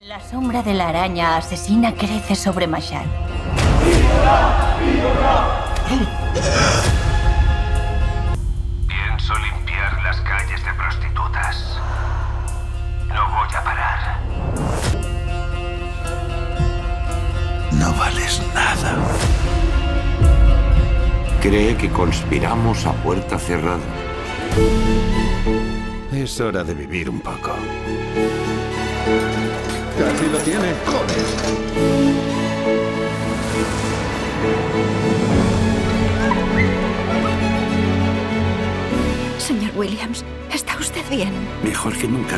La sombra de la araña asesina crece sobre Mashhad. Pienso limpiar las calles de prostitutas. No voy a parar. No vales nada. Cree que conspiramos a puerta cerrada. Es hora de vivir un poco. Casi lo tiene, joder. Señor Williams, ¿está usted bien? Mejor que nunca.